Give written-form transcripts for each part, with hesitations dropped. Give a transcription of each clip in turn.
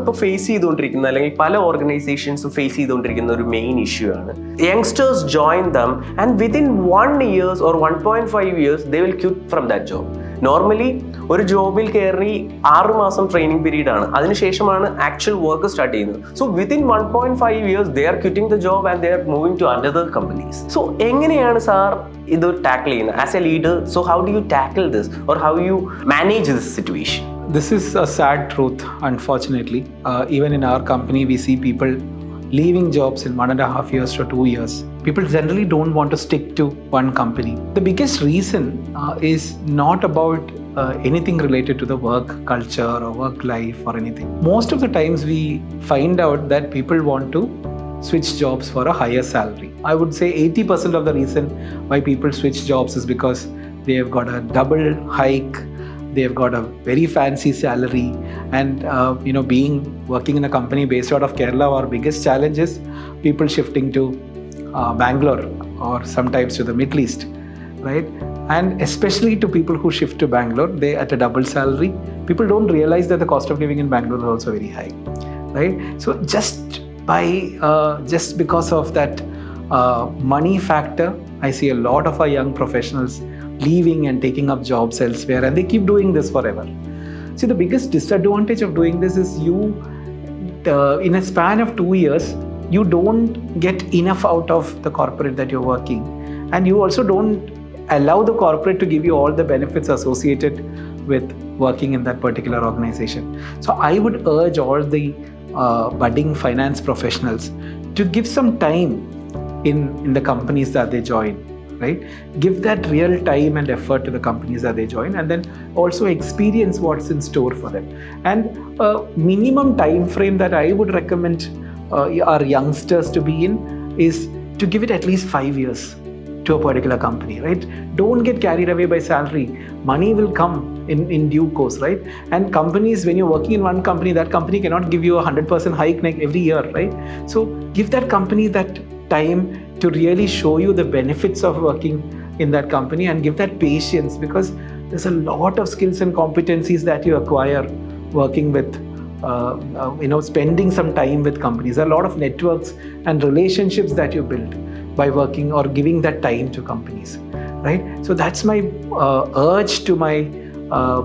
നമ്മളിപ്പോൾ ഫേസ് ചെയ്തുകൊണ്ടിരിക്കുന്ന അല്ലെങ്കിൽ പല ഓർഗനൈസേഷൻസും ഫേസ് ചെയ്തുകൊണ്ടിരിക്കുന്ന ഒരു മെയിൻ ഇഷ്യൂ ആണ്. Youngsters join them and within 1 year or 1.5 years they will quit from that job. Normally ഒരു ജോബിൽ കയറി 6 മാസം ട്രെയിനിങ് പീരീഡ് ആണ്, അതിനുശേഷമാണ് ആക്ച്വൽ വർക്ക് സ്റ്റാർട്ട് ചെയ്യുന്നത്. So within 1.5 years they are quitting the job and they are moving to another companies. So എങ്ങനെയാണ് sir ഇത് tackle ചെയ്യുന്നത് as A leader? So how do you tackle this or how you manage this situation? This is a sad truth, unfortunately. Even in our company, we see people leaving jobs in 1.5 years to 2 years. People generally don't want to stick to one company. The biggest reason is not about anything related to the work culture or work life or anything. Most of the times we find out that people want to switch jobs for a higher salary. I would say 80% of the reason why people switch jobs is because they have got a double hike, they have got a very fancy salary, and being working in a company based out of Kerala, our biggest challenge is people shifting to Bangalore or sometimes to the Middle East, right? And especially to people who shift to Bangalore, they at a double salary. People don't realize that the cost of living in Bangalore is also very high, right? So just because of that money factor, I see a lot of our young professionals leaving and taking up jobs elsewhere, and they keep doing this forever. See, the biggest disadvantage of doing this is in a span of 2 years, you don't get enough out of the corporate that you're working, and you also don't allow the corporate to give you all the benefits associated with working in that particular organization. So I would urge all the budding finance professionals to give some time in the companies that they join. Right? Give that real time and effort to the companies that they join, and then also experience what's in store for them. And a minimum time frame that I would recommend our youngsters to be in is to give it at least 5 years to a particular company, right? Don't get carried away by salary. Money will come in due course, right? And companies, when you're working in one company, that company cannot give you a 100% hike every year, right? So give that company that time to really show you the benefits of working in that company, and give that patience, because there's a lot of skills and competencies that you acquire working with spending some time with companies. There are a lot of networks and relationships that you build by working or giving that time to companies, right? So that's my urge to my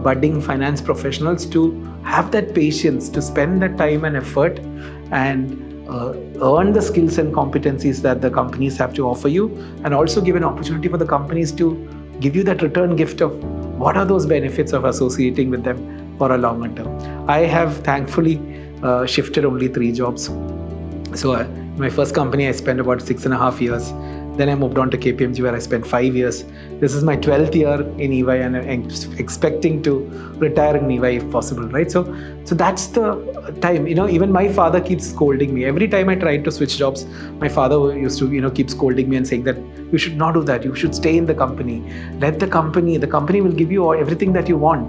budding finance professionals, to have that patience, to spend that time and effort, and earn the skills and competencies that the companies have to offer you, and also give an opportunity for the companies to give you that return gift of what are those benefits of associating with them for a longer term. I have thankfully shifted only 3 jobs. So my first company I spent about 6.5 years. Then I moved on to KPMG, where I spent 5 years. This is my 12th year in EY, and I'm expecting to retire in EY if possible, right? So that's the time. Even my father keeps scolding me. Every time I tried to switch jobs, my father used to, keep scolding me and saying that you should not do that. You should stay in the company. Let the company will give you everything that you want.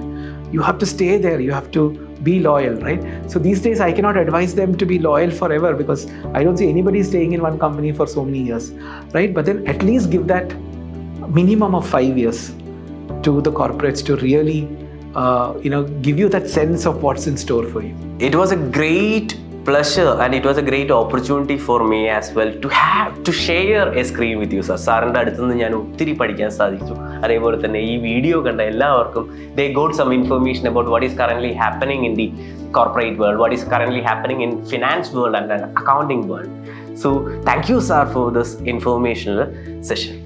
You have to stay there. You have to be loyal, right? So these days I cannot advise them to be loyal forever, because I don't see anybody staying in one company for so many years, right? But then at least give that minimum of 5 years to the corporates to really give you that sense of what's in store for you. It was a great pleasure and it was a great opportunity for me as well to share a screen with you, sir. സാറിൻ്റെ അടുത്ത് നിന്ന് ഞാൻ ഒത്തിരി പഠിക്കാൻ സാധിച്ചു. അതേപോലെ തന്നെ ഈ വീഡിയോ കണ്ട എല്ലാവർക്കും they got some information about what is currently happening in the corporate world, what is currently happening in finance world and accounting world. So thank you, sir, for this informational session.